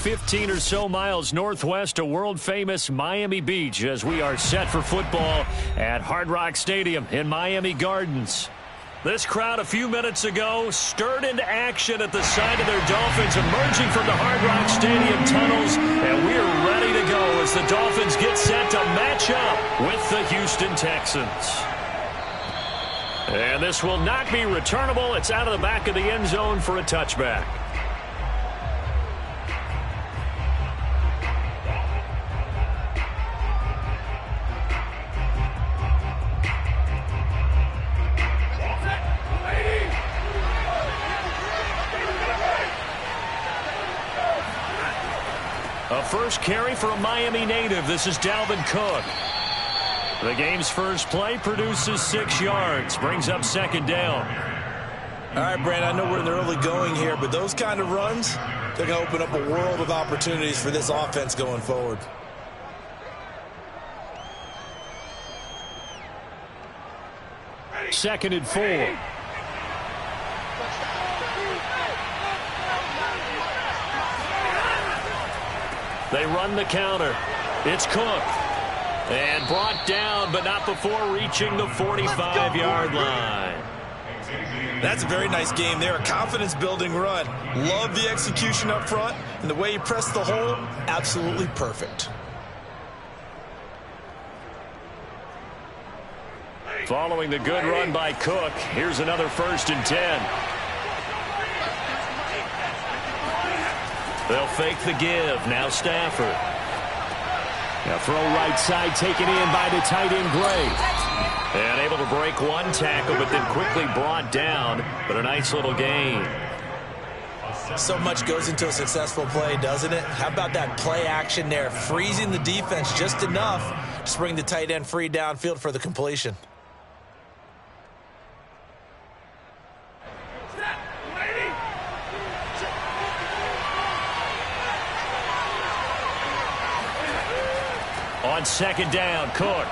15 or so miles northwest of world-famous Miami Beach as we are set for football at Hard Rock Stadium in Miami Gardens. This crowd a few minutes ago stirred into action at the sight of their Dolphins emerging from the Hard Rock Stadium tunnels, and we're ready to go as the Dolphins get set to match up with the Houston Texans. And this will not be returnable. It's out of the back of the end zone for a touchback. A first carry for a Miami native. This is Dalvin Cook. The game's first play produces 6 yards, brings up second down. All right, Brandon, I know we're in the early going here, but those kind of runs, they're going to open up a world of opportunities for this offense going forward. Second and 4. They run the counter. It's Cook. And brought down, but not before reaching the 45-yard line. That's a very nice game there. A confidence-building run. Love the execution up front. And the way he pressed the hole, absolutely perfect. Following the good run by Cook, here's another 1st and 10. They'll fake the give. Now Stafford. Now throw right side taken in by the tight end Gray. And able to break one tackle, but then quickly brought down. But a nice little gain. So much goes into a successful play, doesn't it? How about that play action there? Freezing the defense just enough to bring the tight end free downfield for the completion. On second down, Cook.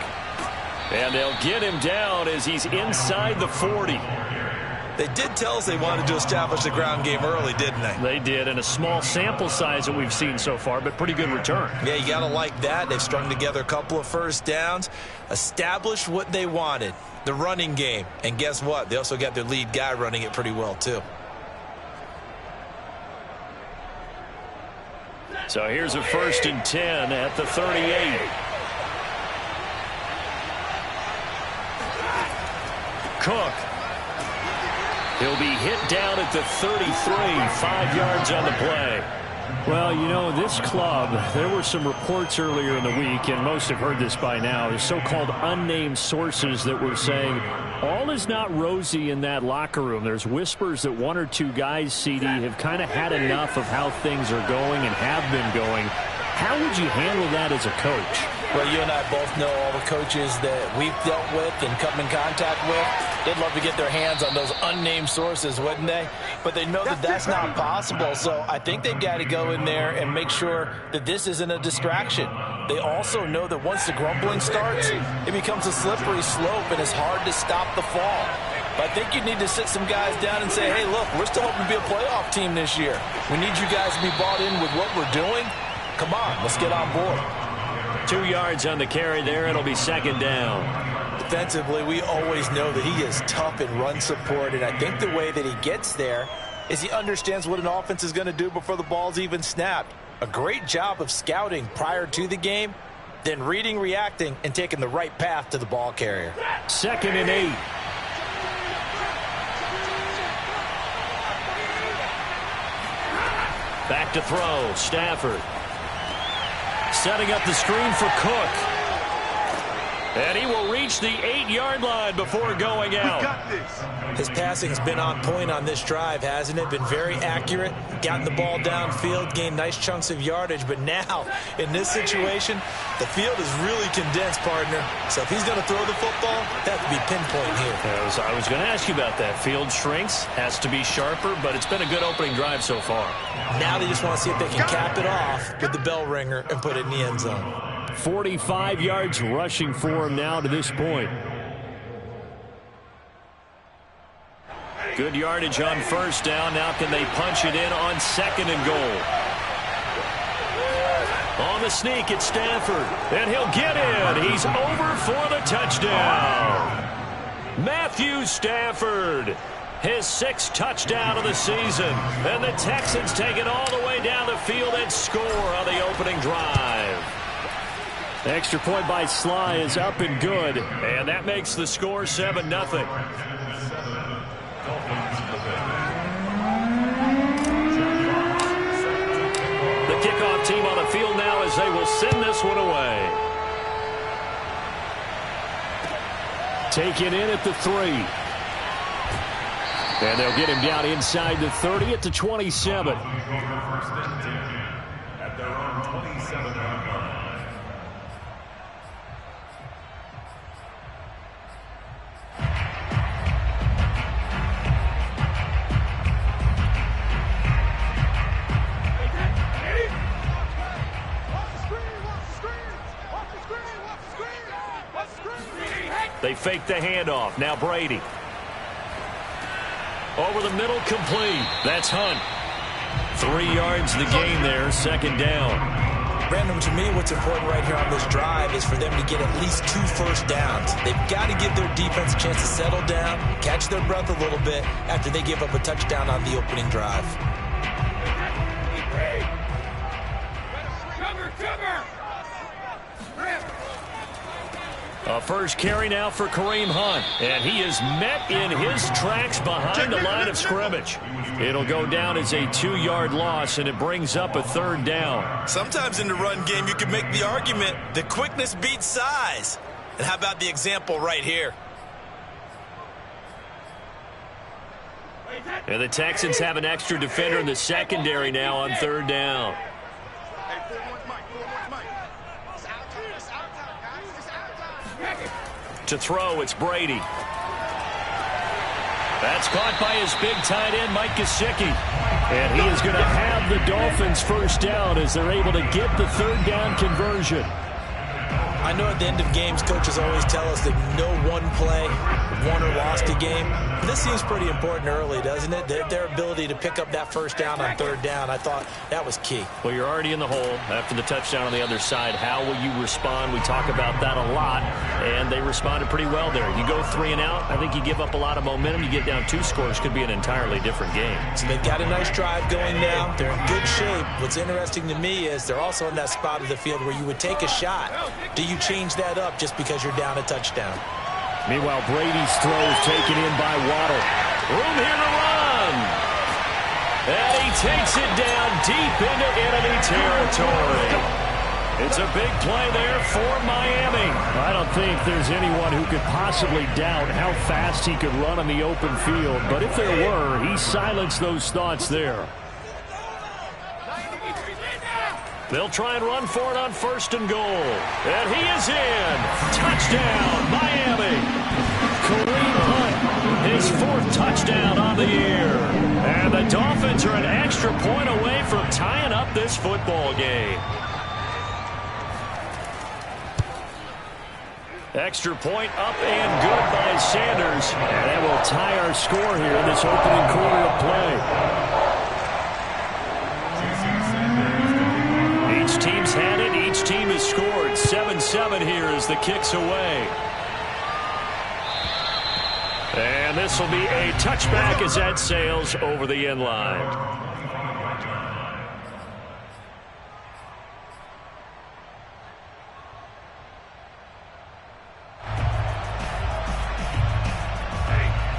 And they'll get him down as he's inside the 40. They did tell us they wanted to establish the ground game early, didn't they? They did, and a small sample size that we've seen so far, but pretty good return. Yeah, you got to like that. They've strung together a couple of first downs, established what they wanted, the running game. And guess what? They also got their lead guy running it pretty well, too. So here's a 1st and 10 at the 38. Cook. He'll be hit down at the 33, 5 yards on the play. Well, you know, this club, there were some reports earlier in the week, and most have heard this by now, the so-called unnamed sources that were saying all is not rosy in that locker room. There's whispers that 1 or 2 guys, CD, have kind of had enough of how things are going and have been going. How would you handle that as a coach? Well, you and I both know all the coaches that we've dealt with and come in contact with. They'd love to get their hands on those unnamed sources, wouldn't they? But they know that that's not possible, so I think they've got to go in there and make sure that this isn't a distraction. They also know that once the grumbling starts, it becomes a slippery slope and it's hard to stop the fall. But I think you need to sit some guys down and say, hey, look, we're still hoping to be a playoff team this year. We need you guys to be bought in with what we're doing. Come on, let's get on board. 2 yards on the carry there. It'll be second down. Defensively, we always know that he is tough in run support, and I think the way that he gets there is he understands what an offense is going to do before the ball's even snapped. A great job of scouting prior to the game, then reading, reacting, and taking the right path to the ball carrier. 2nd and 8. Back to throw. Stafford. Setting up the screen for Cook. And he will reach the 8-yard line before going out. We got this. His passing's been on point on this drive, hasn't it? Been very accurate, gotten the ball downfield, gained nice chunks of yardage. But now, in this situation, the field is really condensed, partner. So if he's going to throw the football, that has to be pinpoint here. I was going to ask you about that. Field shrinks, has to be sharper, but it's been a good opening drive so far. Now they just want to see if they can cap it off with the bell ringer and put it in the end zone. 45 yards rushing for him now to this point. Good yardage on first down. Now can they punch it in on 2nd and goal? On the sneak, it's Stafford. And he'll get in. He's over for the touchdown. Matthew Stafford, his 6th touchdown of the season. And the Texans take it all the way down the field and score on the opening drive. Extra point by Sly is up and good. And that makes the score 7-0. The kickoff team on the field now as they will send this one away. Taken in at the 3. And they'll get him down inside the 30 at the 27. At their own 27-yard line. They fake the handoff. Now Brady. Over the middle, complete. That's Hunt. 3 yards the gain there, 2nd down. Brandon, to me, what's important right here on this drive is for them to get at least 2 first downs. They've got to give their defense a chance to settle down, catch their breath a little bit after they give up a touchdown on the opening drive. A first carry now for Kareem Hunt. And he is met in his tracks behind the line of scrimmage. It'll go down as a 2-yard loss, and it brings up a 3rd down. Sometimes in the run game, you can make the argument that quickness beats size. And how about the example right here? And the Texans have an extra defender in the secondary now on 3rd down. To throw, it's Brady. That's caught by his big tight end, Mike Gesicki. And he is going to have the Dolphins first down as they're able to get the 3rd down conversion. I know at the end of games, coaches always tell us that no one play won or lost a game. This seems pretty important early, doesn't it? Their ability to pick up that first down on 3rd down, I thought that was key. Well, you're already in the hole after the touchdown on the other side. How will you respond? We talk about that a lot, and they responded pretty well there. You go 3 and out, I think you give up a lot of momentum. You get down 2 scores, could be an entirely different game. So they've got a nice drive going now. They're in good shape. What's interesting to me is they're also in that spot of the field where you would take a shot. Do you change that up just because you're down a touchdown? Meanwhile, Brady's throw is taken in by Waddle. Room here to run. And he takes it down deep into enemy territory. It's a big play there for Miami. I don't think there's anyone who could possibly doubt how fast he could run on the open field. But if there were, he silenced those thoughts there. They'll try and run for it on 1st and goal. And he is in. Touchdown, Miami. Kareem Hunt, his 4th touchdown on the year. And the Dolphins are an extra point away from tying up this football game. Extra point up and good by Sanders. And that will tie our score here in this opening quarter of play. Each team's had it. Each team has scored. 7-7 here as the kick's away. And this will be a touchback as that sails over the end line.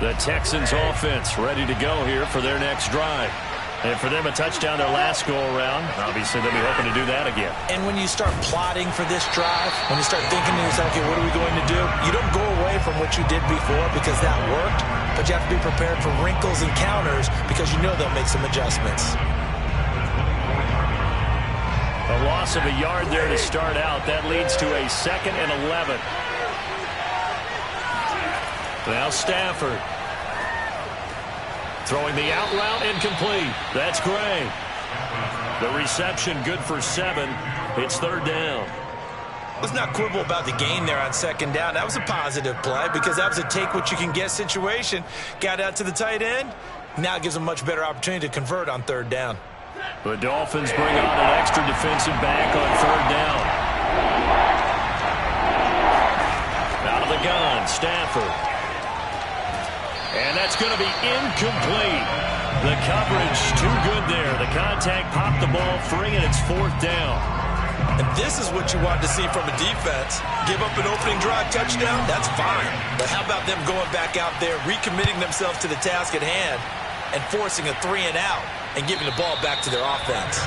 The Texans offense ready to go here for their next drive. And for them, a touchdown their last go-around. Obviously, they'll be hoping to do that again. And when you start plotting for this drive, when you start thinking to yourself, okay, what are we going to do? You don't go away from what you did before because that worked, but you have to be prepared for wrinkles and counters because you know they'll make some adjustments. A loss of a yard there to start out. That leads to a 2nd and 11. Now Stafford. Throwing the out route incomplete. That's Gray. The reception good for 7. It's 3rd down. Let's not quibble about the gain there on 2nd down. That was a positive play because that was a take-what-you-can-get situation. Got out to the tight end. Now it gives them a much better opportunity to convert on 3rd down. The Dolphins bring on an extra defensive back on third down. Out of the gun, Stafford. And that's going to be incomplete. The coverage too good there. The contact popped the ball free, and it's fourth down. And this is what you want to see from a defense. Give up an opening drive touchdown, that's fine. But how about them going back out there, recommitting themselves to the task at hand, and forcing a 3-and-out and giving the ball back to their offense.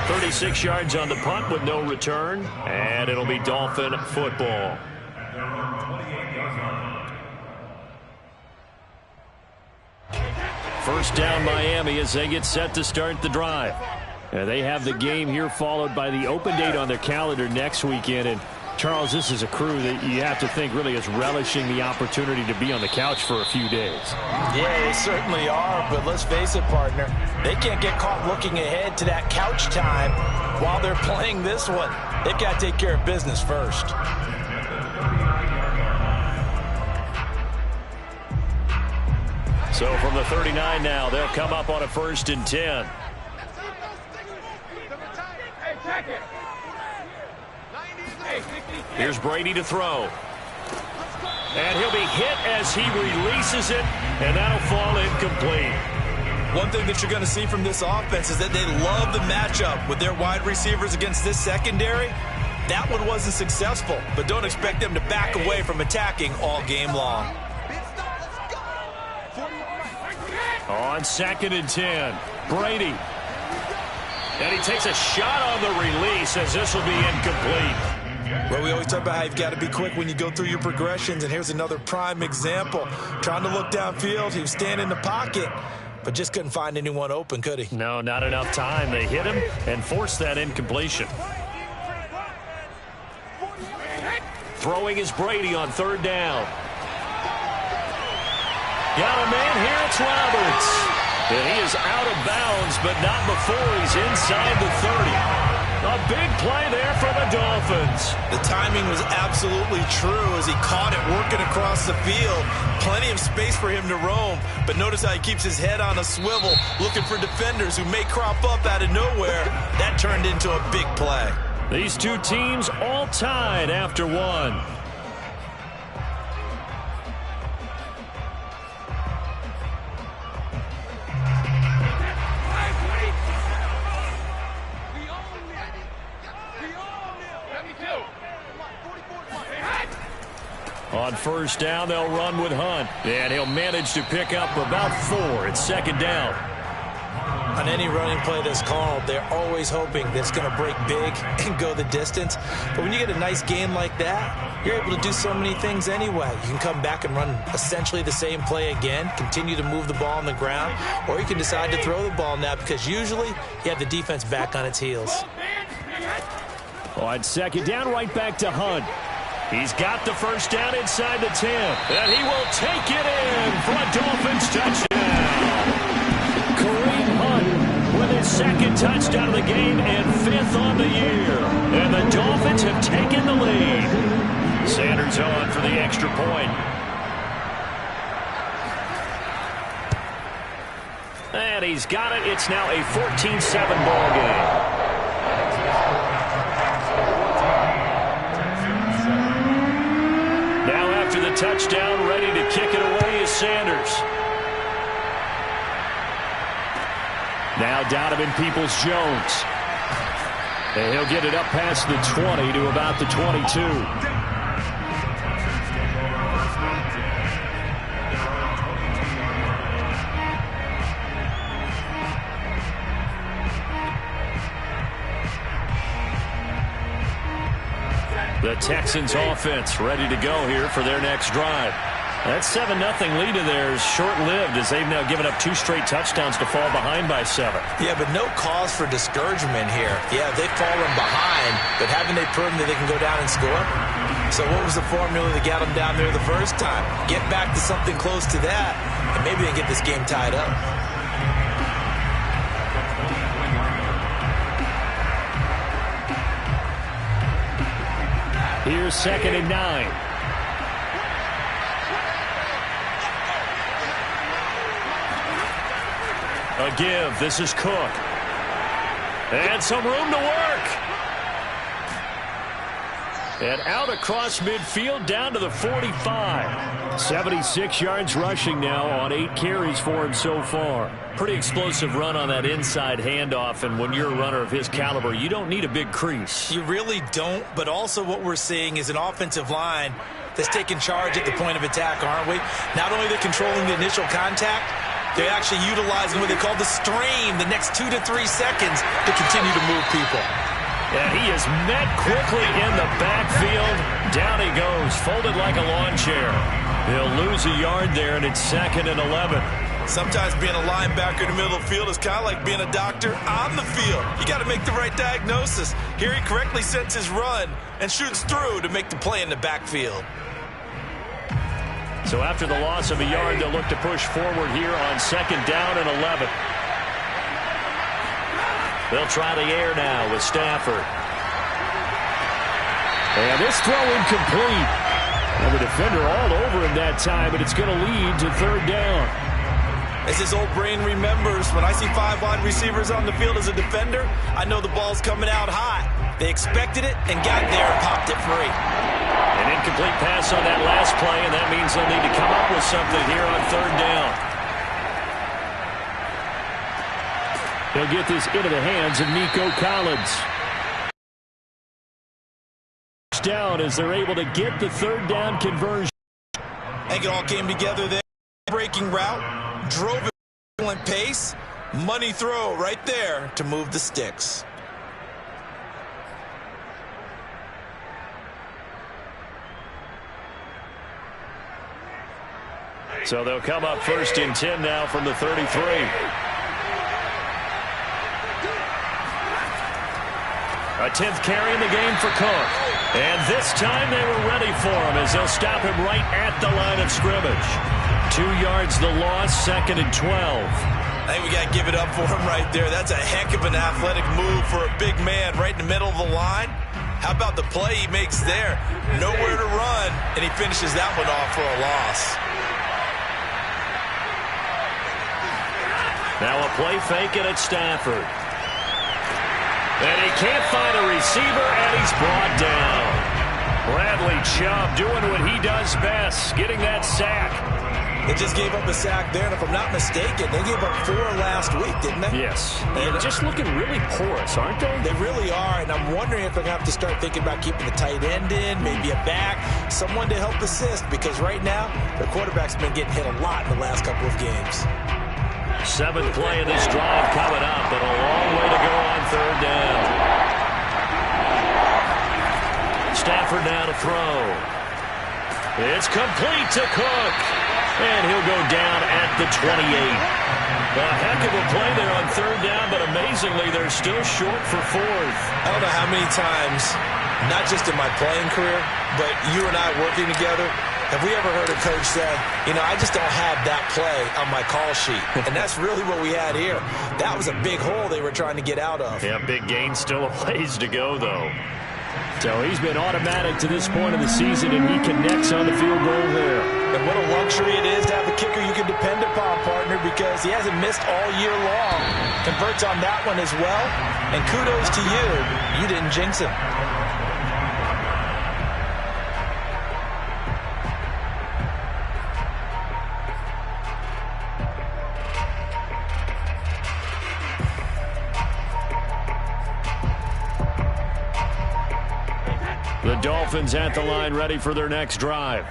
36 yards on the punt with no return, and it'll be Dolphin football. First down Miami as they get set to start the drive. They have the game here followed by the open date on their calendar next weekend. And Charles, this is a crew that you have to think really is relishing the opportunity to be on the couch for a few days. Yeah, they certainly are, but let's face it, partner. They can't get caught looking ahead to that couch time while they're playing this one. They've got to take care of business first. So from the 39 now, they'll come up on a 1st and 10. Here's Brady to throw. And he'll be hit as he releases it, and that'll fall incomplete. One thing that you're going to see from this offense is that they love the matchup with their wide receivers against this secondary. That one wasn't successful, but don't expect them to back away from attacking all game long. On 2nd and 10, Brady. And he takes a shot on the release as this will be incomplete. Well, we always talk about how you've got to be quick when you go through your progressions, and here's another prime example. Trying to look downfield, he was standing in the pocket, but just couldn't find anyone open, could he? No, not enough time. They hit him and forced that incompletion. Throwing is Brady on 3rd down. Got a man here, it's Roberts. And he is out of bounds, but not before he's inside the 30. A big play there for the Dolphins. The timing was absolutely true as he caught it working across the field. Plenty of space for him to roam, but notice how he keeps his head on a swivel, looking for defenders who may crop up out of nowhere. That turned into a big play. These two teams all tied after one. On 1st down, they'll run with Hunt, and he'll manage to pick up about 4. It's 2nd down. On any running play that's called, they're always hoping that it's going to break big and go the distance. But when you get a nice game like that, you're able to do so many things anyway. You can come back and run essentially the same play again, continue to move the ball on the ground, or you can decide to throw the ball now because usually you have the defense back on its heels. On 2nd down, right back to Hunt. He's got the 1st down inside the 10, and he will take it in for a Dolphins touchdown. Kareem Hunt with his 2nd touchdown of the game and 5th on the year. And the Dolphins have taken the lead. Sanders on for the extra point. And he's got it. It's now a 14-7 ball game. After the touchdown, ready to kick it away is Sanders. Now Donovan Peoples-Jones. And he'll get it up past the 20 to about the 22. The Texans offense ready to go here for their next drive. That 7-0 lead of theirs short-lived as they've now given up 2 straight touchdowns to fall behind by 7. Yeah, but no cause for discouragement here. Yeah, they've fallen behind, but haven't they proven that they can go down and score? So what was the formula that got them down there the first time? Get back to something close to that, and maybe they can get this game tied up. Here's 2nd and 9. A give. This is Cook. And some room to work. And out across midfield down to the 45. 76 yards rushing now on 8 carries for him so far. Pretty explosive run on that inside handoff, and when you're a runner of his caliber, you don't need a big crease. You really don't, but also what we're seeing is an offensive line that's taking charge at the point of attack, aren't we? Not only are they controlling the initial contact, they're actually utilizing what they call the stream, the next 2 to 3 seconds to continue to move people. And he is met quickly in the backfield. Down he goes, folded like a lawn chair. He'll lose a yard there, and it's 2nd and 11. Sometimes being a linebacker in the middle of the field is kind of like being a doctor on the field. You got to make the right diagnosis. Here he correctly sets his run and shoots through to make the play in the backfield. So after the loss of a yard, they'll look to push forward here on 2nd down and 11. They'll try the air now with Stafford. And this throw incomplete. And the defender all over him that time, but it's going to lead to 3rd down. As his old brain remembers, when I see 5 wide receivers on the field as a defender, I know the ball's coming out hot. They expected it and got there and popped it free. An incomplete pass on that last play, and that means they'll need to come up with something here on 3rd down. He'll get this into the hands of Nico Collins. Down as they're able to get the 3rd down conversion. I think it all came together there. Breaking route, drove it at pace, money throw right there to move the sticks. So they'll come up 1st and 10 now from the 33. A 10th carry in the game for Cook. And this time they were ready for him as they'll stop him right at the line of scrimmage. 2 yards the loss, 2nd and 12. I think we got to give it up for him right there. That's a heck of an athletic move for a big man right in the middle of the line. How about the play he makes there? Nowhere to run, and he finishes that one off for a loss. Now a play fake at Stafford. And he can't find a receiver, and he's brought down. Bradley Chubb doing what he does best, getting that sack. They just gave up a sack there, and if I'm not mistaken, they gave up 4 last week, didn't they? Yes. They're just looking really porous, aren't they? They really are, and I'm wondering if they're going to have to start thinking about keeping the tight end in, maybe a back, someone to help assist, because right now, their quarterback's been getting hit a lot in the last couple of games. 7th play of this drive coming up, but a long way to go on 3rd down. Stafford now to throw. It's complete to Cook. And he'll go down at the 28. A heck of a play there on 3rd down, but amazingly, they're still short for 4th. I don't know how many times, not just in my playing career, but you and I working together, have we ever heard a coach say, you know, I just don't have that play on my call sheet. And that's really what we had here. That was a big hole they were trying to get out of. Yeah, big gain, still a ways to go, though. So he's been automatic to this point of the season, and he connects on the field goal there. And what a luxury it is to have a kicker you can depend upon, partner, because he hasn't missed all year long. Converts on that one as well. And kudos to you. You didn't jinx him. The Dolphins at the line ready for their next drive.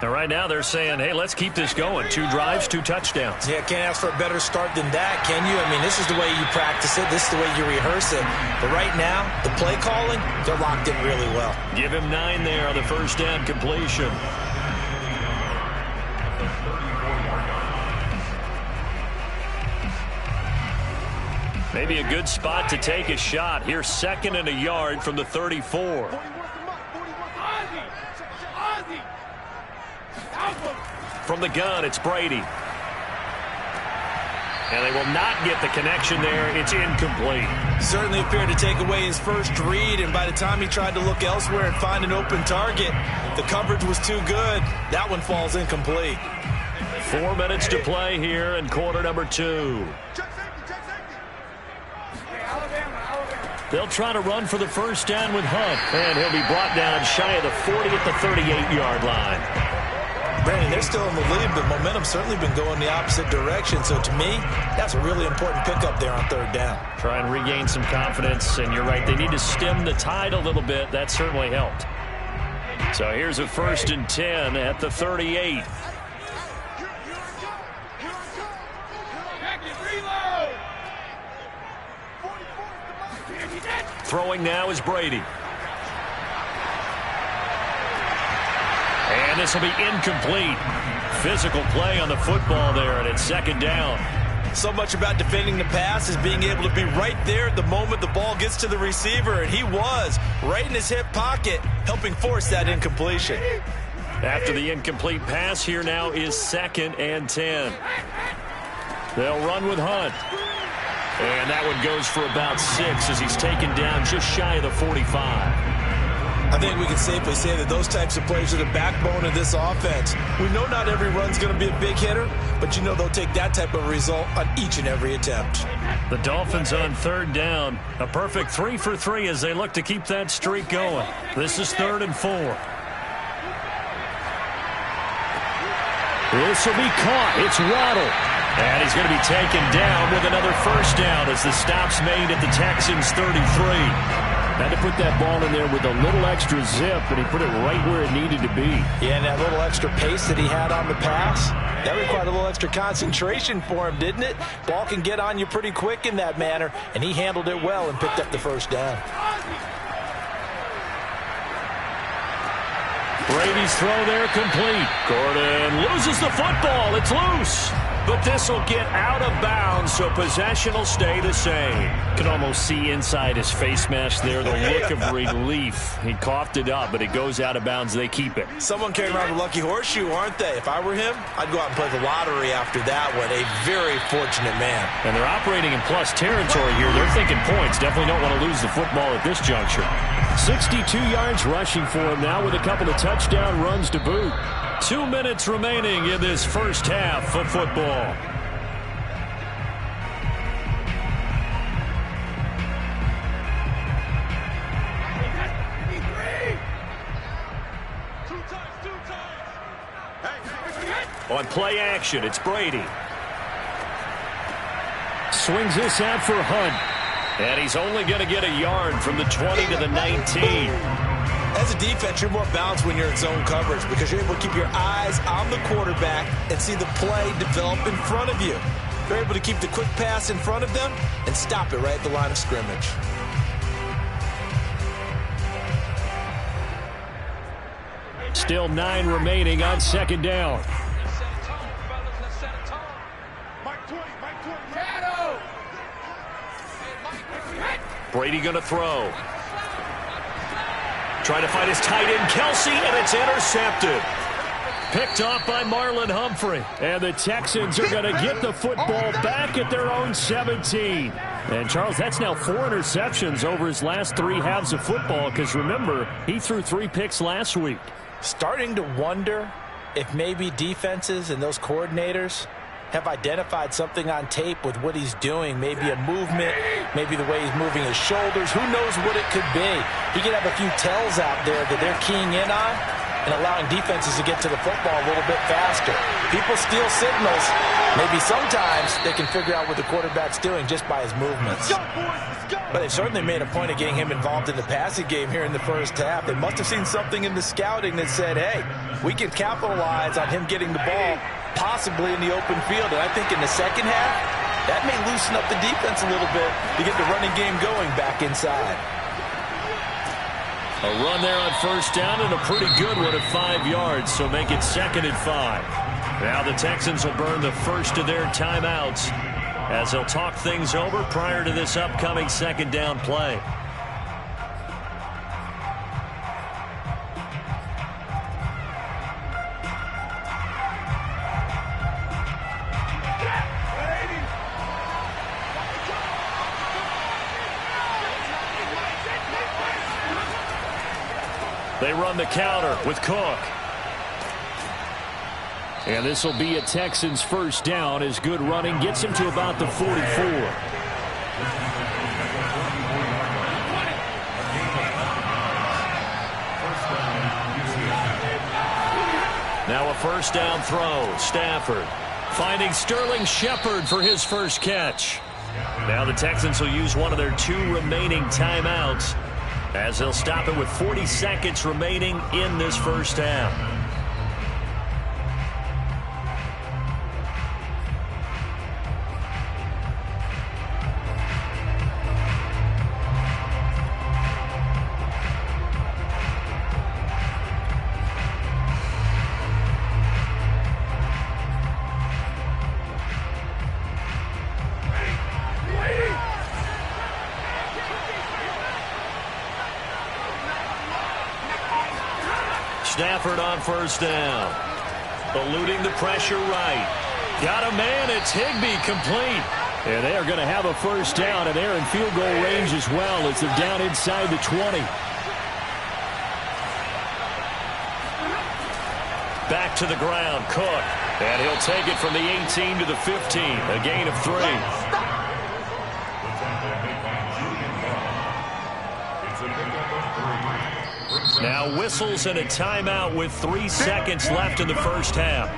Now, right now they're saying, hey, let's keep this going. 2 drives, 2 touchdowns. Yeah, can't ask for a better start than that, can you? I mean, this is the way you practice it. This is the way you rehearse it. But right now, the play calling, they're locked in really well. Give him 9 there on the 1st down completion. Maybe a good spot to take a shot. Here's 2nd and a yard from the 34. From the gun, it's Brady. And they will not get the connection there. It's incomplete. Certainly appeared to take away his first read, and by the time he tried to look elsewhere and find an open target, the coverage was too good. That one falls incomplete. 4 minutes to play here in quarter number 2. They'll try to run for the first down with Hunt, and he'll be brought down shy of the 40 at the 38-yard line. Brandon, they're still in the lead, but momentum's certainly been going the opposite direction. So to me, that's a really important pickup there on third down. Try and regain some confidence, and you're right, they need to stem the tide a little bit. That certainly helped. So here's a 1st and 10 at the 38. Throwing now is Brady. And this will be incomplete. Physical play on the football there, and it's 2nd down. So much about defending the pass is being able to be right there at the moment the ball gets to the receiver, and he was right in his hip pocket, helping force that incompletion. After the incomplete pass, here now is 2nd and 10. They'll run with Hunt. And that one goes for about 6 as he's taken down just shy of the 45. I think we can safely say that those types of plays are the backbone of this offense. We know not every run's going to be a big hitter, but you know they'll take that type of result on each and every attempt. The Dolphins on 3rd down. A perfect 3 for 3 as they look to keep that streak going. This is 3rd and 4. This will be caught. It's Waddle. And he's going to be taken down with another 1st down as the stop's made at the Texans' 33. Had to put that ball in there with a little extra zip, and he put it right where it needed to be. Yeah, and that little extra pace that he had on the pass, that required a little extra concentration for him, didn't it? Ball can get on you pretty quick in that manner, and he handled it well and picked up the 1st down. Brady's throw there complete. Gordon loses the football. It's loose. But this will get out of bounds, so possession will stay the same. Can almost see inside his face mask there the look of relief. He coughed it up, but it goes out of bounds. They keep it. Someone carrying around a lucky horseshoe, aren't they? If I were him, I'd go out and play the lottery after that one. A very fortunate man. And they're operating in plus territory here. They're thinking points. Definitely don't want to lose the football at this juncture. 62 yards rushing for him now with a couple of touchdown runs to boot. 2 minutes remaining in this first half of football. On play action, it's Brady. Swings this out for Hunt. And he's only going to get a yard from the 20 to the 19. As a defense, you're more balanced when you're in zone coverage because you're able to keep your eyes on the quarterback and see the play develop in front of you. You're able to keep the quick pass in front of them and stop it right at the line of scrimmage. Still 9 remaining on 2nd down. Brady going to throw. Trying to find his tight end, Kelsey, and it's intercepted. Picked off by Marlon Humphrey. And the Texans are going to get the football back at their own 17. And, Charles, that's now 4 interceptions over his last 3 halves of football because, remember, he threw 3 picks last week. Starting to wonder if maybe defenses and those coordinators have identified something on tape with what he's doing. Maybe a movement, maybe the way he's moving his shoulders. Who knows what it could be? He could have a few tells out there that they're keying in on and allowing defenses to get to the football a little bit faster. People steal signals. Maybe sometimes they can figure out what the quarterback's doing just by his movements. But they've certainly made a point of getting him involved in the passing game here in the first half. They must have seen something in the scouting that said, hey, we can capitalize on him getting the ball possibly in the open field. And I think in the second half, that may loosen up the defense a little bit to get the running game going back inside. A run there on 1st down and a pretty good one at 5 yards, so make it 2nd and 5. Now the Texans will burn the first of their timeouts as they'll talk things over prior to this upcoming 2nd down play. They run the counter with Cook. And this will be a Texans 1st down as good running gets him to about the 44. Now a first down throw. Stafford finding Sterling Shepard for his first catch. Now the Texans will use one of their 2 remaining timeouts as they'll stop it with 40 seconds remaining in this first half. Stafford on first down. Eluding the pressure right. Got a man. It's Higbee complete. And they are going to have a first down, and they're in field goal range as well as they're down inside the 20. Back to the ground, Cook. And he'll take it from the 18 to the 15. A gain of 3. Now whistles and a timeout with 3 seconds left in the first half.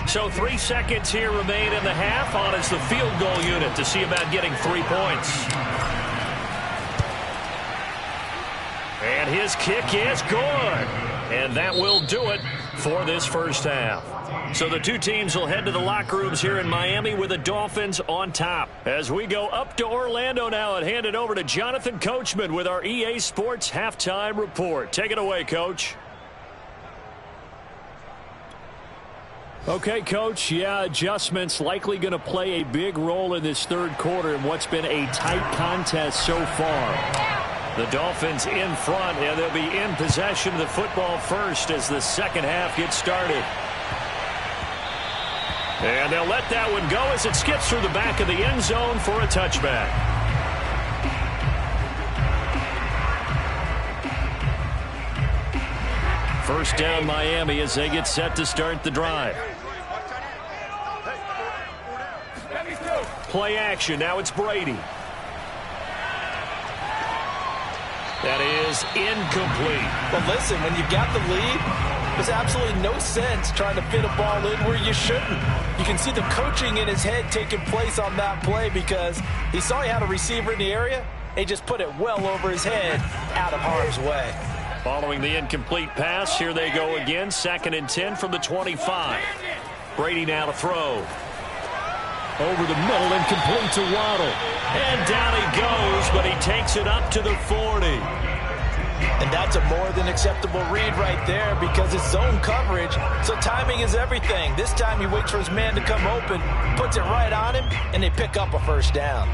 So 3 seconds here remain in the half. On is the field goal unit to see about getting 3 points. And his kick is good. And that will do it for this first half. So the 2 teams will head to the locker rooms here in Miami with the Dolphins on top. As we go up to Orlando now and hand it over to Jonathan Coachman with our EA Sports Halftime Report. Take it away, Coach. Okay, Coach. Yeah, adjustments likely going to play a big role in this third quarter in what's been a tight contest so far. The Dolphins in front, and they'll be in possession of the football first as the second half gets started. And they'll let that one go as it skips through the back of the end zone for a touchback. First down Miami as they get set to start the drive. Play action. Now it's Brady. That is incomplete. But listen, when you've got the lead, there's absolutely no sense trying to fit a ball in where you shouldn't. You can see the coaching in his head taking place on that play because he saw he had a receiver in the area. He just put it well over his head, out of harm's way. Following the incomplete pass, here they go again. 2nd and 10 from the 25. Brady now to throw. Over the middle and complete to Waddle. And down he goes, but he takes it up to the 40. And that's a more than acceptable read right there because it's zone coverage, so timing is everything. This time he waits for his man to come open, puts it right on him, and they pick up a first down.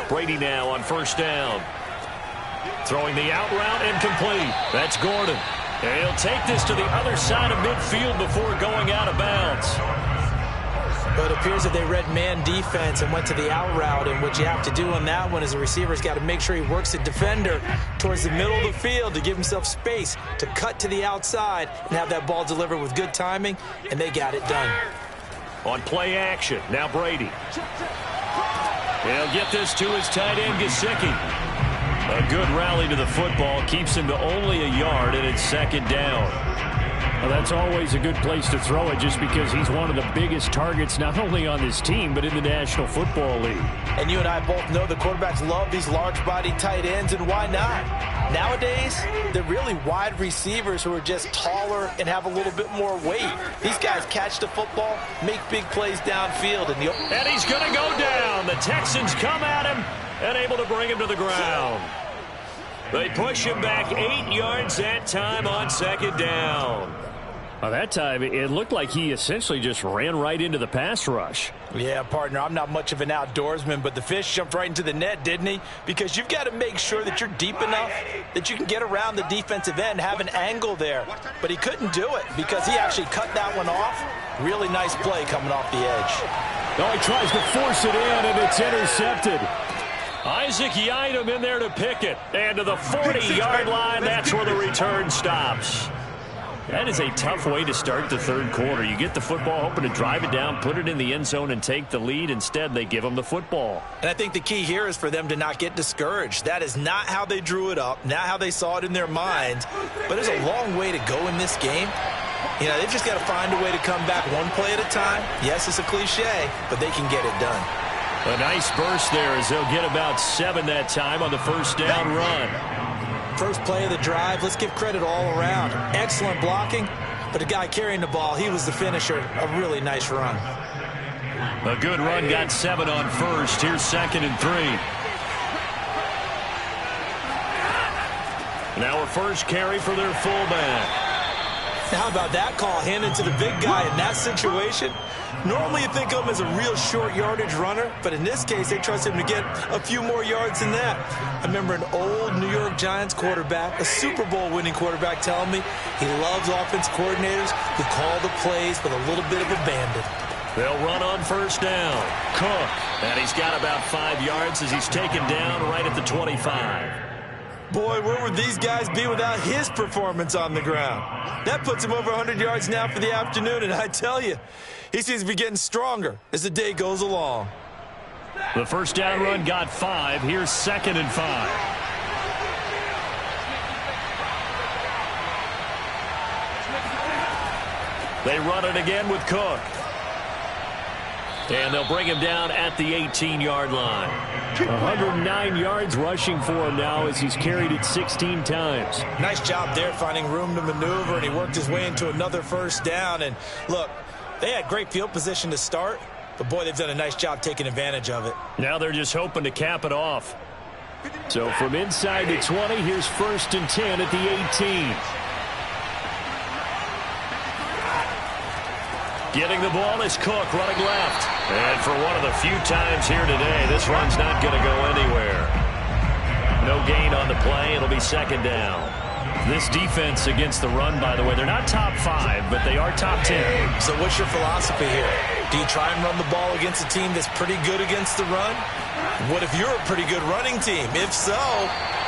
Brady now on first down. Throwing the out route incomplete. That's Gordon. And he'll take this to the other side of midfield before going out of bounds. But it appears that they read man defense and went to the out route, and what you have to do on that one is the receiver's got to make sure he works the defender towards the middle of the field to give himself space to cut to the outside and have that ball delivered with good timing, and they got it done. On play action, now Brady. He'll get this to his tight end, Gesicki. A good rally to the football keeps him to only a yard, and it's 2nd down. Well, that's always a good place to throw it just because he's one of the biggest targets not only on this team but in the National Football League. And you and I both know the quarterbacks love these large-bodied tight ends, and why not? Nowadays, they're really wide receivers who are just taller and have a little bit more weight. These guys catch the football, make big plays downfield. And he's going to go down. The Texans come at him and able to bring him to the ground. They push him back 8 yards that time on 2nd down. Well, that time, it looked like he essentially just ran right into the pass rush. Yeah, partner, I'm not much of an outdoorsman, but the fish jumped right into the net, didn't he? Because you've got to make sure that you're deep enough that you can get around the defensive end, have an angle there. But he couldn't do it because he actually cut that one off. Really nice play coming off the edge. Oh, he tries to force it in, and it's intercepted. Isaac Yiadom in there to pick it. And to the 40-yard line, that's where the return stops. That is a tough way to start the third quarter. You get the football, hoping to drive it down, put it in the end zone, and take the lead. Instead, they give them the football. And I think the key here is for them to not get discouraged. That is not how they drew it up, not how they saw it in their minds. But there's a long way to go in this game. You know, they've just got to find a way to come back one play at a time. Yes, it's a cliche, but they can get it done. A nice burst there as they'll get about 7 that time on the first down run. First play of the drive, let's give credit all around. Excellent blocking, but the guy carrying the ball, he was the finisher. A really nice run. A good run, got 7 on first. Here's 2nd and 3. Now a first carry for their fullback. How about that call handed to the big guy in that situation? Normally you think of him as a real short yardage runner, but in this case they trust him to get a few more yards than that. I remember an old New York Giants quarterback, a Super Bowl winning quarterback, telling me he loves offense coordinators who call the plays with a little bit of abandon. They'll run on first down. Cook, and he's got about 5 yards as he's taken down right at the 25. Boy, where would these guys be without his performance on the ground? That puts him over 100 yards now for the afternoon, and I tell you, he seems to be getting stronger as the day goes along. The first down run got 5. Here's 2nd and 5. They run it again with Cook. And they'll bring him down at the 18-yard line. 109 yards rushing for him now as he's carried it 16 times. Nice job there finding room to maneuver, and he worked his way into another first down. And look, they had great field position to start, but boy, they've done a nice job taking advantage of it. Now they're just hoping to cap it off. So from inside the 20, here's 1st and 10 at the 18. Getting the ball is Cook running left. And for one of the few times here today, this run's not going to go anywhere. No gain on the play. It'll be 2nd down. This defense against the run, by the way, they're not top 5, but they are top 10. So what's your philosophy here? Do you try and run the ball against a team that's pretty good against the run? What if you're a pretty good running team? If so,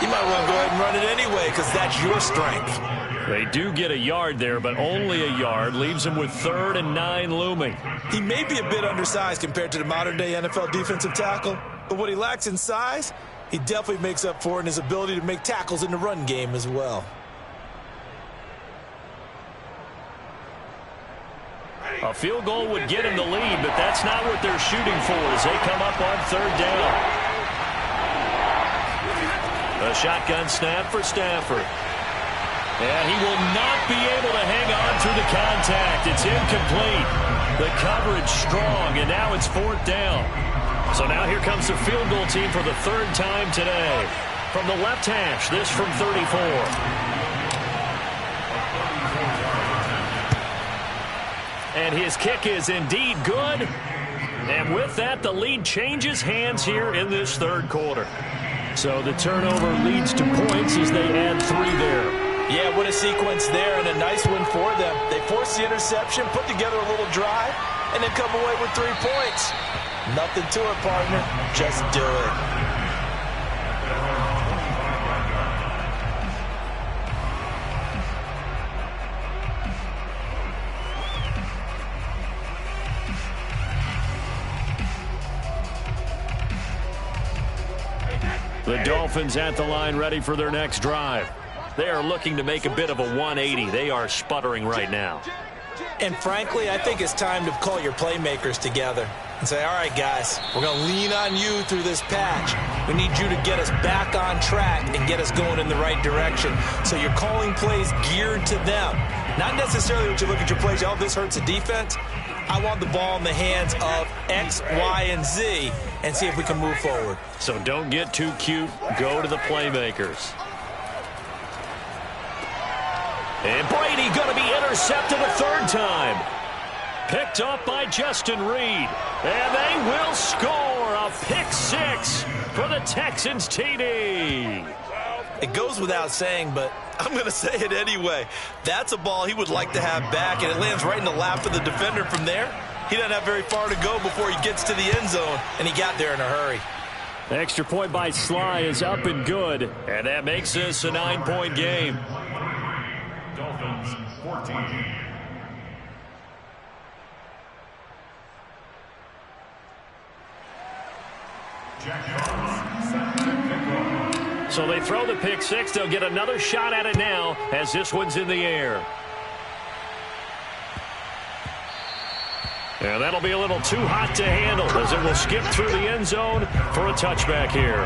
you might want to go ahead and run it anyway because that's your strength. They do get a yard there, but only a yard. Leaves him with 3rd and 9 looming. He may be a bit undersized compared to the modern-day NFL defensive tackle, but what he lacks in size, he definitely makes up for in his ability to make tackles in the run game as well. A field goal would get him the lead, but that's not what they're shooting for as they come up on 3rd down. A shotgun snap for Stafford. And he will not be able to hang on through the contact. It's incomplete. The coverage strong, and now it's 4th down. So now here comes the field goal team for the 3rd time today. From the left hash, this from 34. And his kick is indeed good. And with that, the lead changes hands here in this 3rd quarter. So the turnover leads to points as they add 3 there. Yeah, what a sequence there, and a nice one for them. They forced the interception, put together a little drive, and then come away with 3 points. Nothing to it, partner. Just do it. The Dolphins at the line ready for their next drive. They are looking to make a bit of a 180. They are sputtering right now. And frankly, I think it's time to call your playmakers together and say, all right, guys, we're going to lean on you through this patch. We need you to get us back on track and get us going in the right direction. So you're calling plays geared to them. Not necessarily when you look at your plays, oh, this hurts the defense. I want the ball in the hands of X, Y, and Z and see if we can move forward. So don't get too cute. Go to the playmakers. And Brady going to be intercepted a 3rd time. Picked up by Justin Reed. And they will score a pick 6 for the Texans TD. It goes without saying, but I'm going to say it anyway. That's a ball he would like to have back, and it lands right in the lap of the defender from there. He doesn't have very far to go before he gets to the end zone, and he got there in a hurry. The extra point by Sly is up and good, and that makes this a 9-point game. Dolphins 14. So they throw the pick six. They'll get another shot at it now as this one's in the air. And that'll be a little too hot to handle as it will skip through the end zone for a touchback here.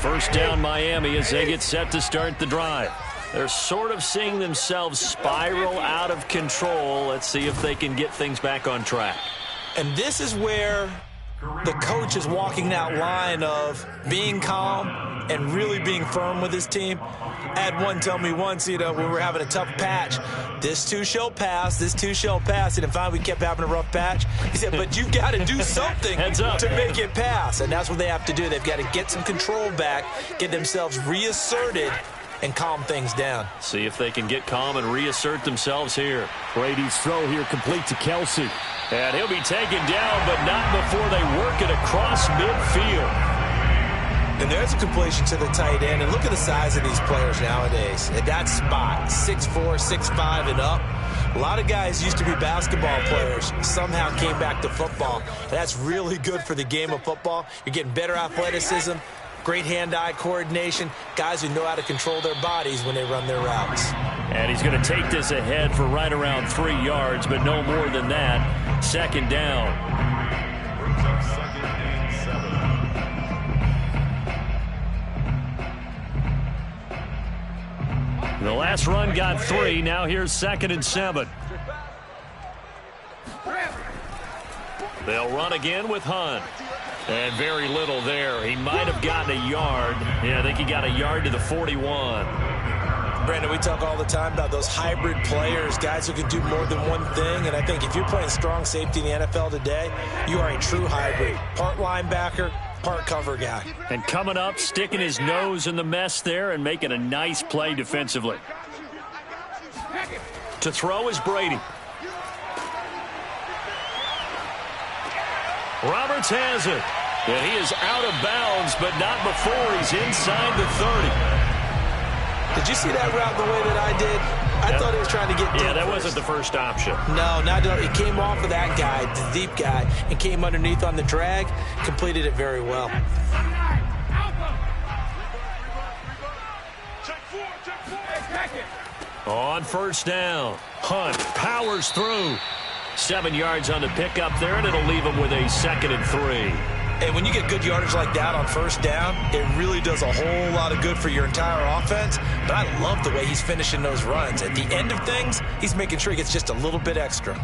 First down Miami as they get set to start the drive. They're sort of seeing themselves spiral out of control. Let's see if they can get things back on track. And this is where the coach is walking that line of being calm and really being firm with his team. I had one tell me once, when we were having a tough patch, this too shall pass, this too shall pass. And finally we kept having a rough patch. He said, but you've got to do something to make it pass. And that's what they have to do. They've got to get some control back, get themselves reasserted, and calm things down. See if they can get calm and reassert themselves here. Brady's throw here complete to Kelsey. And he'll be taken down, but not before they work it across midfield. And there's a completion to the tight end. And look at the size of these players nowadays. At that spot, 6'4", 6'5", and up. A lot of guys used to be basketball players, somehow came back to football. And that's really good for the game of football. You're getting better athleticism, great hand-eye coordination, guys who know how to control their bodies when they run their routes. And he's going to take this ahead for right around 3 yards, but no more than that. Second down. The last run got 3. Now here's 2nd and 7. They'll run again with Hunt. And very little there. He might have gotten a yard. Yeah, I think he got a yard to the 41. Brandon, we talk all the time about those hybrid players, guys who can do more than one thing. And I think if you're playing strong safety in the NFL today, you are a true hybrid. Part linebacker, part cover guy. And coming up, sticking his nose in the mess there and making a nice play defensively. To throw is Brady. Roberts has it. And he is out of bounds, but not before he's inside the 30. Did you see that route the way that I did? I thought he was trying to get deep. Yeah, that first. wasn't the first option. No, not at all. He came off of that guy, the deep guy, and came underneath on the drag, completed it very well. On first down, Hunt powers through. 7 yards on the pickup there, and it'll leave him with a 2nd and 3. And when you get good yardage like that on first down, it really does a whole lot of good for your entire offense. But I love the way he's finishing those runs. At the end of things, he's making sure he gets just a little bit extra.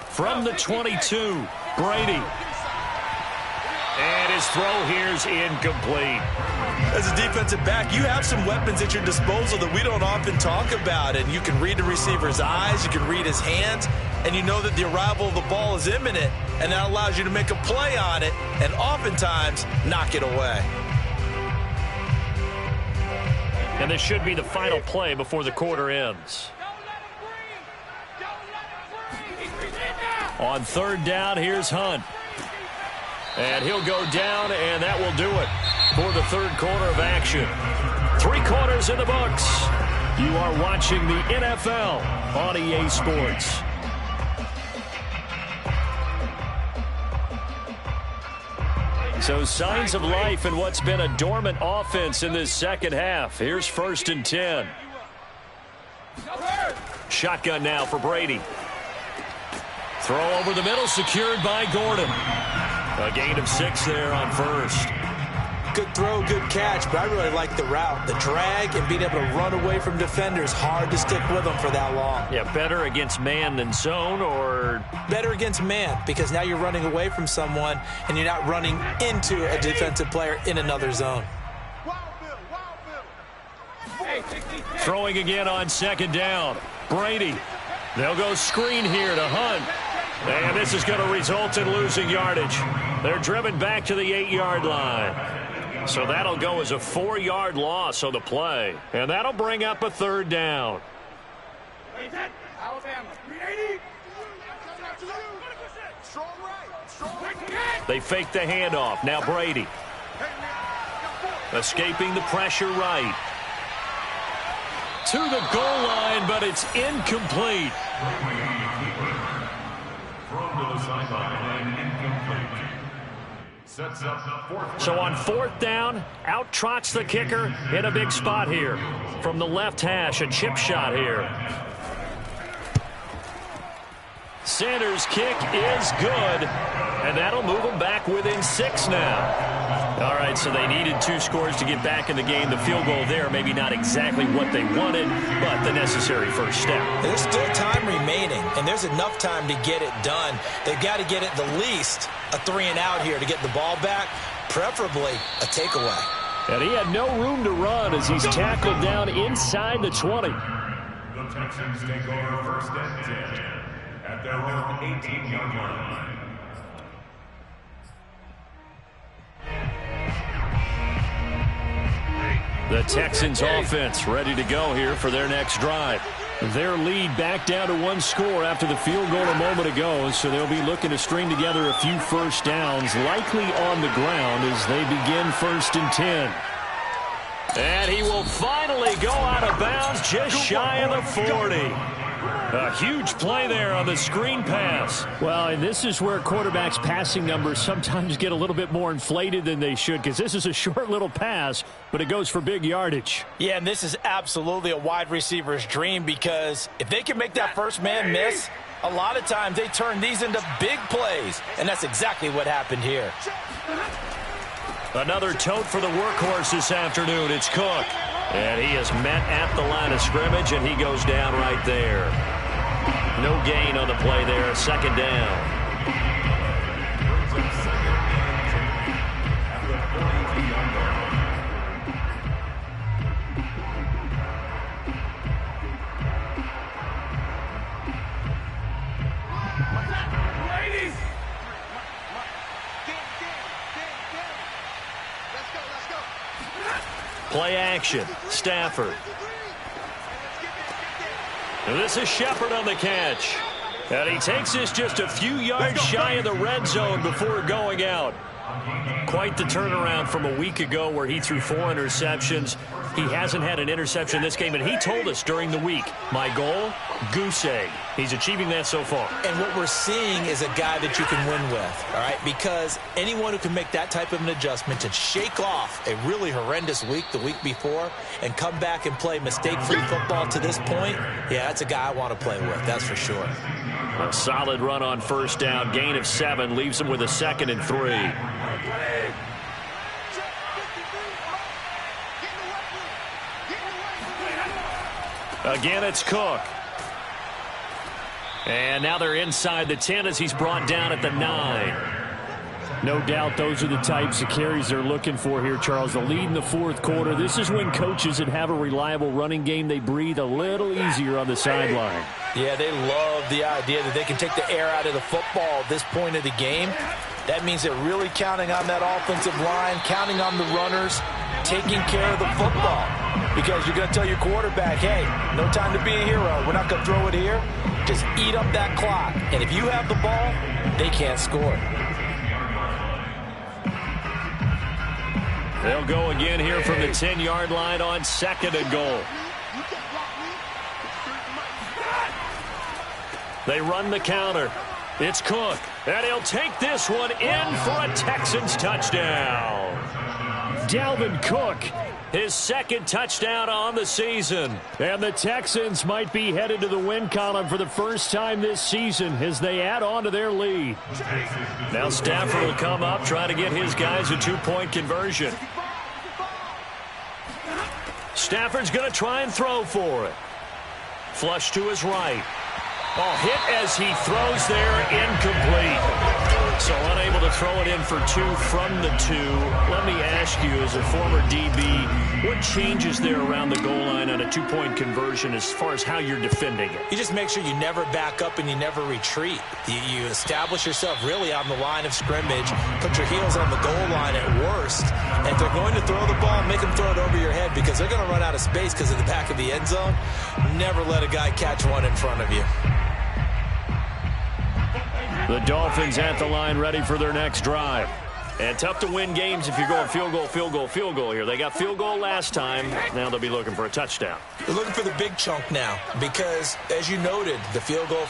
From the 22, Brady. And his throw here's incomplete. As a defensive back, you have some weapons at your disposal that we don't often talk about. And you can read the receiver's eyes, you can read his hands, and you know that the arrival of the ball is imminent. And that allows you to make a play on it and oftentimes knock it away. And this should be the final play before the quarter ends. On third down, here's Hunt. And he'll go down, and that will do it for the third quarter of action. 3 quarters in the books. You are watching the NFL on EA Sports. So signs of life in what's been a dormant offense in this second half. Here's 1st and 10. Shotgun now for Brady. Throw over the middle, secured by Gordon. A gain of 6 there on first. Good throw, good catch, but I really like the route. The drag and being able to run away from defenders, hard to stick with them for that long. Yeah, better against man than zone, or? Better against man, because now you're running away from someone and you're not running into a defensive player in another zone. Throwing again on 2nd down. Brady. They'll go screen here to Hunt. And this is going to result in losing yardage. They're driven back to the 8-yard line. So that'll go as a 4-yard loss on the play. And that'll bring up a 3rd down. They fake the handoff. Now Brady. Escaping the pressure right. To the goal line, but it's incomplete. So on 4th down, out trots the kicker in a big spot here. From the left hash, a chip shot here. Sanders' kick is good, and that'll move them back within 6 now. All right, so they needed 2 scores to get back in the game. The field goal there, maybe not exactly what they wanted, but the necessary first step. There's still time remaining, and there's enough time to get it done. They've got to get at the least a 3-and-out here to get the ball back, preferably a takeaway. And he had no room to run as he's tackled down inside the 20. The Texans take over 1st and 10 at their own 18-yard line. The Texans offense ready to go here for their next drive. Their lead back down to 1 score after the field goal a moment ago, so they'll be looking to string together a few first downs, likely on the ground as they begin 1st and 10. And he will finally go out of bounds just shy of the 40. A huge play there on the screen pass. Well, and this is where quarterbacks' passing numbers sometimes get a little bit more inflated than they should, because this is a short little pass, but it goes for big yardage. Yeah, and this is absolutely a wide receiver's dream, because if they can make that first man miss, a lot of times they turn these into big plays, and that's exactly what happened here. Another tote for the workhorse this afternoon. It's Cook. And he is met at the line of scrimmage, and he goes down right there. No gain on the play there. 2nd down. Play action. Stafford. And this is Shepard on the catch. And he takes this just a few yards shy of the red zone before going out. Quite the turnaround from a week ago where he threw 4 interceptions. He hasn't had an interception this game, and he told us during the week, my goal, goose egg. He's achieving that so far. And what we're seeing is a guy that you can win with, all right? Because anyone who can make that type of an adjustment to shake off a really horrendous week the week before and come back and play mistake-free football to this point, yeah, that's a guy I want to play with, that's for sure. A solid run on 1st down. Gain of 7 leaves him with a 2nd and 3. Again, it's Cook. And now they're inside the 10 as he's brought down at the 9. No doubt those are the types of carries they're looking for here, Charles. The lead in the 4th quarter. This is when coaches that have a reliable running game, they breathe a little easier on the sideline. Yeah, they love the idea that they can take the air out of the football at this point of the game. That means they're really counting on that offensive line, counting on the runners, taking care of the football. Because you're going to tell your quarterback, hey, no time to be a hero. We're not going to throw it here. Just eat up that clock. And if you have the ball, they can't score. They'll go again here from the 10-yard line on 2nd and goal. They run the counter. It's Cook. And he'll take this one in for a Texans touchdown. Dalvin Cook, his 2nd touchdown on the season. And the Texans might be headed to the win column for the first time this season as they add on to their lead. Now Stafford will come up, try to get his guys a 2-point conversion. Stafford's going to try and throw for it. Flush to his right. Oh, hit as he throws there, incomplete. So unable to throw it in for 2 from the 2. Let me ask you, as a former DB, What changes there around the goal line on a two-point conversion as far as how you're defending it? You just make sure you never back up and you never retreat. You establish yourself really on the line of scrimmage, put your heels on the goal line at worst, and if they're going to throw the ball, make them throw it over your head because they're going to run out of space because of the back of the end zone. Never let a guy catch one in front of you. The Dolphins at the line ready for their next drive. And tough to win games if you're going field goal, field goal, field goal here. They got field goal last time. Now they'll be looking for a touchdown. They're looking for the big chunk now because, as you noted, the field goal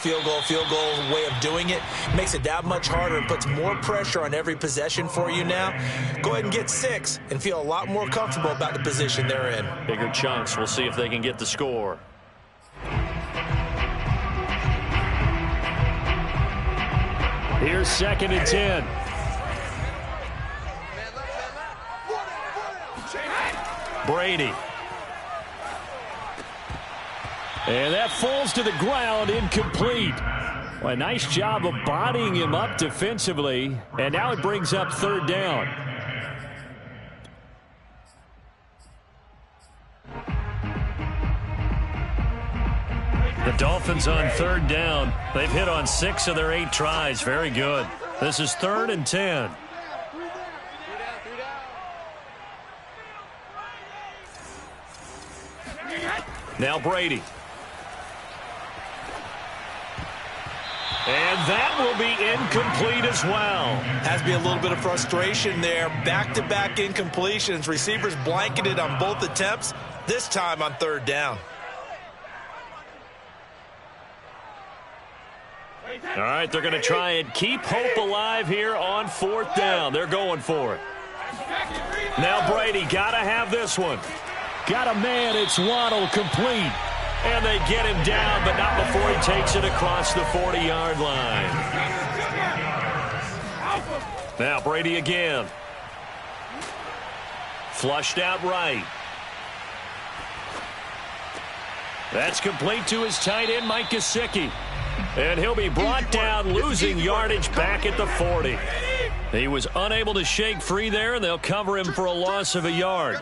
way of doing it makes it that much harder and puts more pressure on every possession for you now. Go ahead and get 6 and feel a lot more comfortable about the position they're in. Bigger chunks. We'll see if they can get the score. Here's 2nd and 10. Brady. And that falls to the ground, incomplete. Well, a nice job of bodying him up defensively. And now it brings up 3rd down. The Dolphins on 3rd down. They've hit on 6 of their 8 tries. Very good. This is 3rd and 10. Now Brady. And that will be incomplete as well. Has to be a little bit of frustration there. Back-to-back incompletions. Receivers blanketed on both attempts, this time on 3rd down. All right, they're going to try and keep hope alive here on 4th down. They're going for it. Now Brady, got to have this one. Got a man, it's Waddle, complete. And they get him down, but not before he takes it across the 40-yard line. Now Brady again. Flushed out right. That's complete to his tight end, Mike Gesicki. And he'll be brought down, losing yardage back at the 40. He was unable to shake free there, and they'll cover him for a loss of a yard.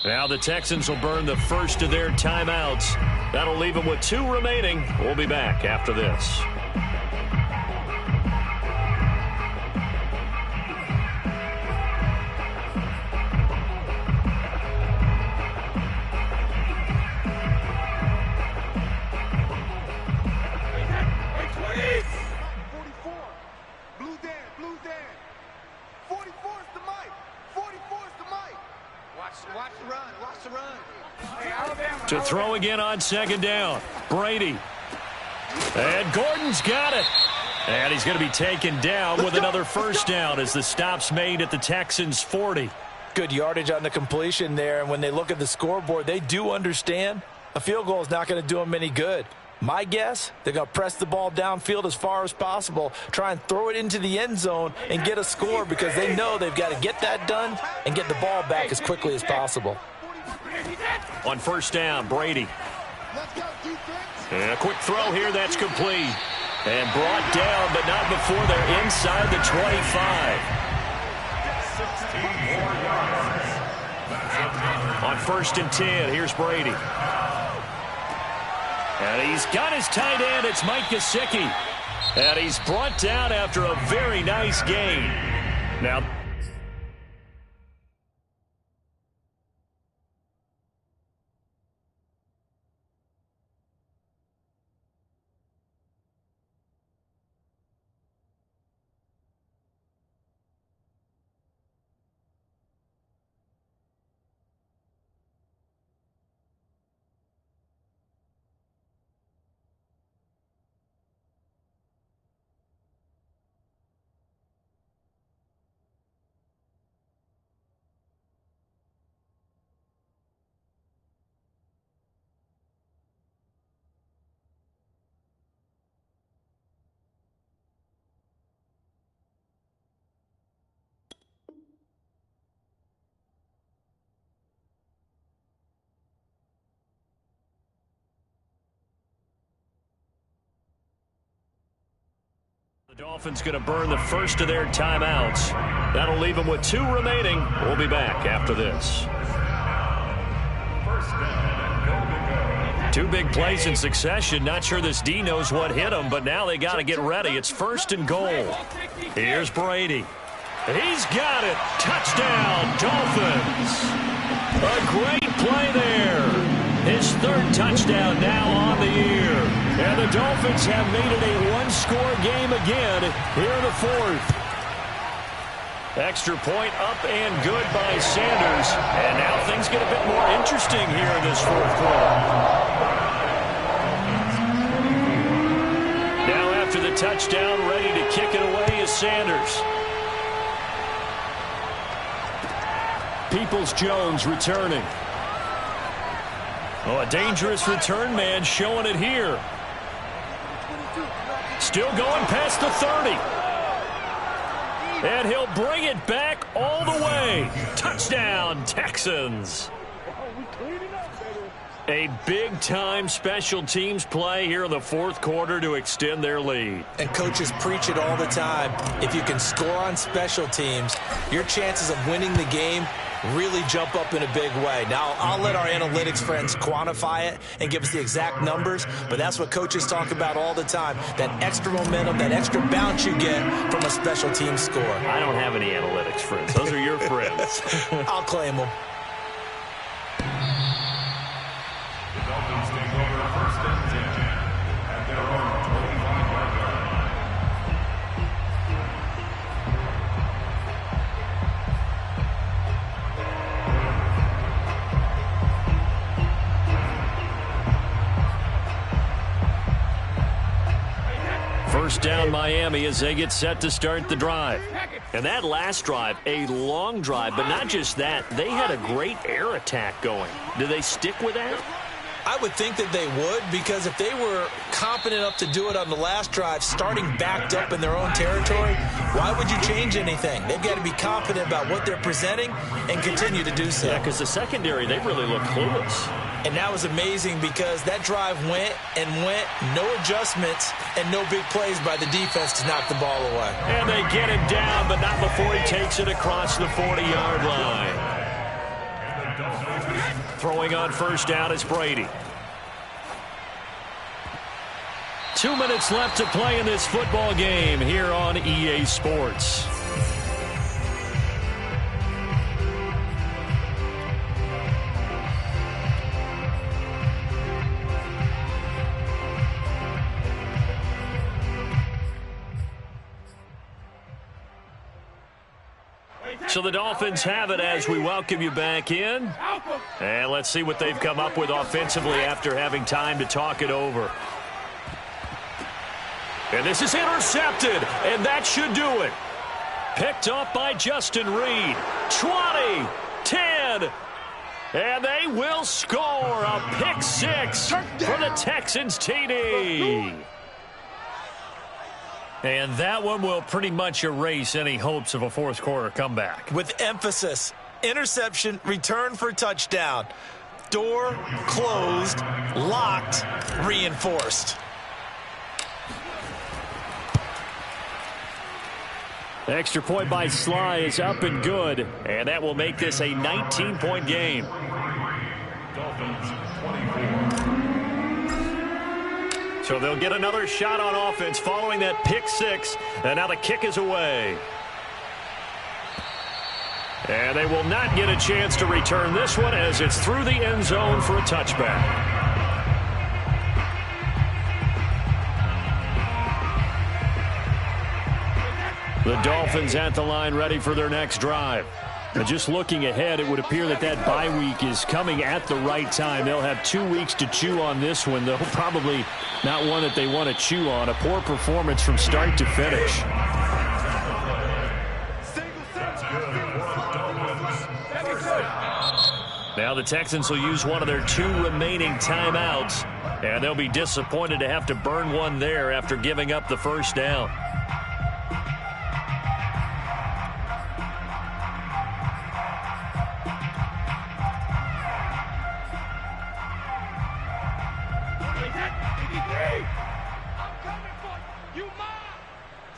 Now the Texans will burn the first of their timeouts. That'll leave them with 2 remaining. We'll be back after this. To throw again on 2nd down. Brady. And Gordon's got it. And he's going to be taken down with another 1st down as the stop's made at the Texans' 40. Good yardage on the completion there. And when they look at the scoreboard, they do understand a field goal is not going to do them any good. My guess, they're going to press the ball downfield as far as possible, try and throw it into the end zone and get a score because they know they've got to get that done and get the ball back as quickly as possible. On 1st down, Brady. And a quick throw here, that's complete. And brought down, but not before they're inside the 25. On 1st and 10, here's Brady. And he's got his tight end, it's Mike Gesicki. And he's brought down after a very nice gain. Now, Dolphins going to burn the first of their timeouts. That'll leave them with 2 remaining. We'll be back after this. 2 big plays in succession. Not sure this D knows what hit him, but now they got to get ready. It's 1st and goal. Here's Brady. He's got it. Touchdown, Dolphins. A great play there. His 3rd touchdown now on the year. And the Dolphins have made it a 1-score game again here in the 4th. Extra point up and good by Sanders. And now things get a bit more interesting here in this 4th quarter. Now after the touchdown, ready to kick it away is Sanders. Peoples-Jones returning. Oh, a dangerous return man showing it here. Still going past the 30. And he'll bring it back all the way. Touchdown, Texans. A big-time special teams play here in the 4th quarter to extend their lead. And coaches preach it all the time. If you can score on special teams, your chances of winning the game really jump up in a big way. Now, I'll let our analytics friends quantify it and give us the exact numbers, but that's what coaches talk about all the time, that extra momentum, that extra bounce you get from a special team score. I don't have any analytics friends. Those are your friends. I'll claim them. The Dolphins take over 1st and 10 at their own 25-yard line. First down Miami as they get set to start the drive. And that last drive, a long drive, but not just that, they had a great air attack going. Do they stick with that? I would think that they would, because if they were competent enough to do it on the last drive, starting backed up in their own territory, why would you change anything? They've got to be confident about what they're presenting and continue to do so. Yeah, because the secondary, they really look clueless. And that was amazing because that drive went and went, no adjustments, and no big plays by the defense to knock the ball away. And they get him down, but not before he takes it across the 40-yard line. Throwing on first down is Brady. 2 minutes left to play in this football game here on EA Sports. So the Dolphins have it as we welcome you back in. And let's see what they've come up with offensively after having time to talk it over. And this is intercepted, and that should do it. Picked up by Justin Reed. 20, 10, and they will score a pick 6 for the Texans TD. And that one will pretty much erase any hopes of a 4th quarter comeback. With emphasis, interception, return for touchdown. Door closed, locked, reinforced. Extra point by Sly is up and good, and that will make this a 19-point game. Dolphins 24. So they'll get another shot on offense following that pick 6, and now the kick is away. And they will not get a chance to return this one as it's through the end zone for a touchback. The Dolphins at the line ready for their next drive. And just looking ahead, it would appear that that bye week is coming at the right time. They'll have 2 weeks to chew on this one, though probably not one that they want to chew on. A poor performance from start to finish. Now the Texans will use one of their 2 remaining timeouts, and they'll be disappointed to have to burn one there after giving up the first down.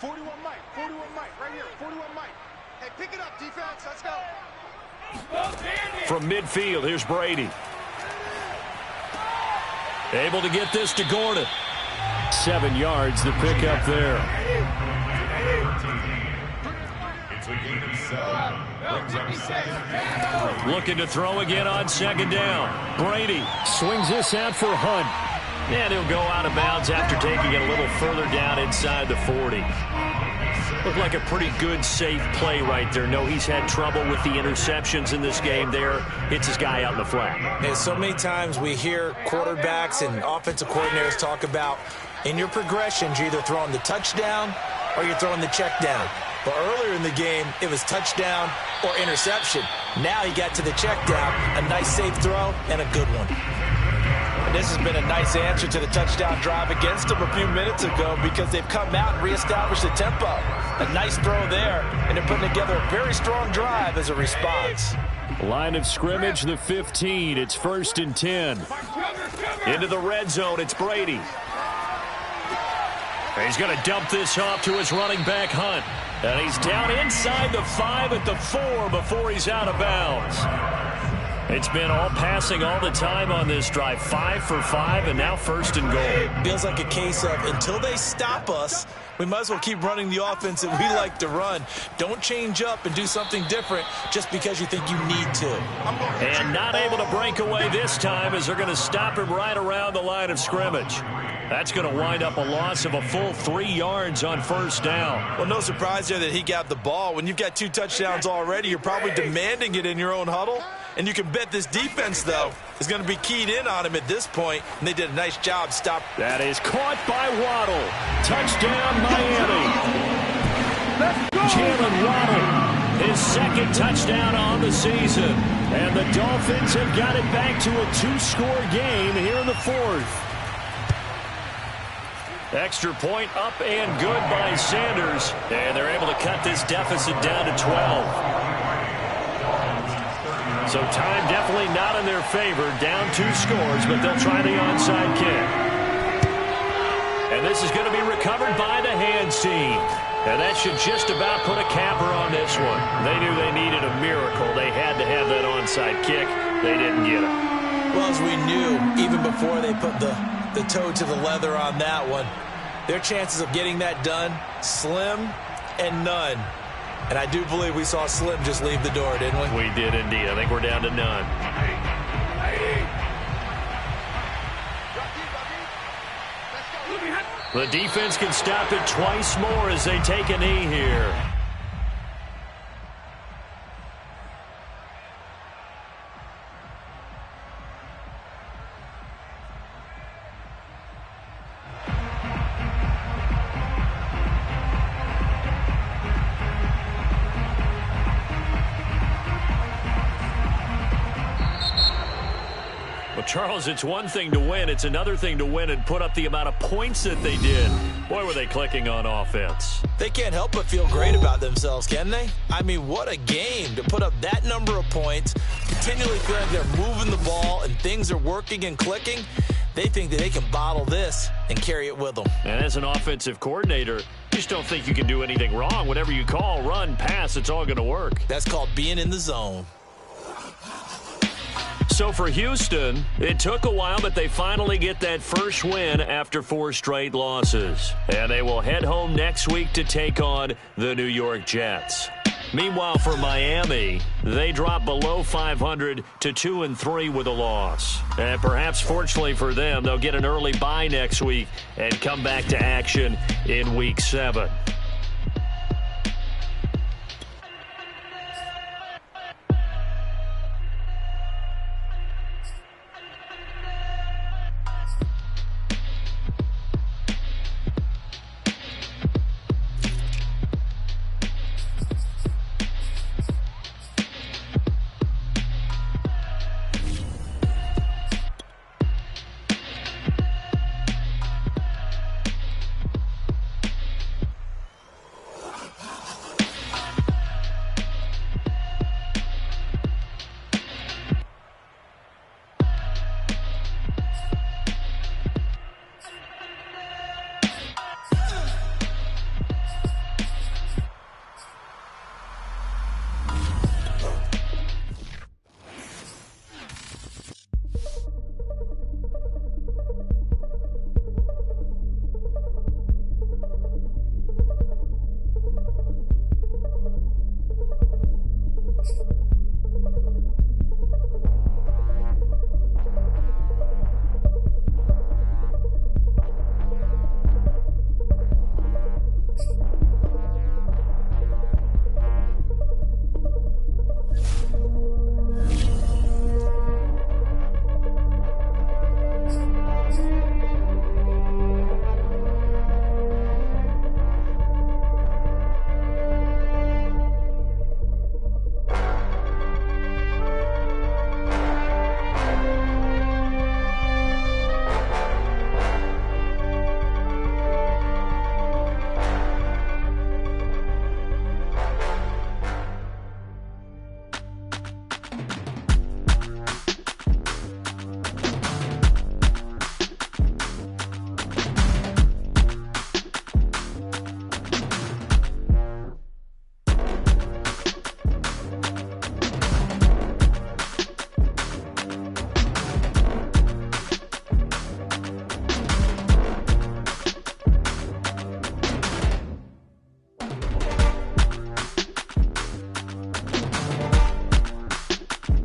41 Mike, right here, 41 Mike. Hey, pick it up, defense, let's go. From midfield, here's Brady. Able to get this to Gordon. 7 yards, the pickup there. It's a gain of 7. Brings up 2nd. Looking to throw again on 2nd down. Brady swings this out for Hunt. And he'll go out of bounds after taking it a little further down inside the 40. Looked like a pretty good, safe play right there. No, he's had trouble with the interceptions in this game there. Hits his guy out in the flat. And so many times we hear quarterbacks and offensive coordinators talk about in your progressions, you're either throwing the touchdown or you're throwing the check down. But earlier in the game, it was touchdown or interception. Now he got to the check down, a nice safe throw, and a good one. And this has been a nice answer to the touchdown drive against them a few minutes ago because they've come out and reestablished the tempo. A nice throw there, and they're putting together a very strong drive as a response. Line of scrimmage, the 15. It's 1st and 10. Into the red zone, it's Brady. He's going to dump this off to his running back, Hunt. And he's down inside the 5 at the 4 before he's out of bounds. It's been all passing all the time on this drive. 5 for 5, and now 1st and goal. Feels like a case of until they stop us, we might as well keep running the offense that we like to run. Don't change up and do something different just because you think you need to. And not able to break away this time as they're going to stop him right around the line of scrimmage. That's going to wind up a loss of a full 3 yards on 1st down. Well, no surprise there that he got the ball. When you've got 2 touchdowns already, you're probably demanding it in your own huddle. And you can bet this defense, though, is going to be keyed in on him at this point. And they did a nice job stopping. That is caught by Waddle. Touchdown, Miami. Jalen Waddle, his 2nd touchdown on the season. And the Dolphins have got it back to a 2-score game here in the 4th. Extra point up and good by Sanders. And they're able to cut this deficit down to 12. So time definitely not in their favor. Down 2 scores, but they'll try the onside kick. And this is going to be recovered by the hands team. And that should just about put a capper on this one. They knew they needed a miracle. They had to have that onside kick. They didn't get it. Well, as we knew, even before they put the toe to the leather on that one, their chances of getting that done, slim and none. And I do believe we saw Slim just leave the door, didn't we? We did indeed. I think we're down to none. The defense can stop it twice more as they take a knee here. Charles, it's one thing to win. It's another thing to win and put up the amount of points that they did. Boy, were they clicking on offense. They can't help but feel great about themselves, can they? I mean, what a game to put up that number of points, continually feel like they're moving the ball and things are working and clicking. They think that they can bottle this and carry it with them. And as an offensive coordinator, you just don't think you can do anything wrong. Whatever you call, run, pass, it's all going to work. That's called being in the zone. So for Houston, it took a while, but they finally get that first win after 4 straight losses. And they will head home next week to take on the New York Jets. Meanwhile, for Miami, they drop below 500 to 2-3 with a loss. And perhaps fortunately for them, they'll get an early bye next week and come back to action in Week 7.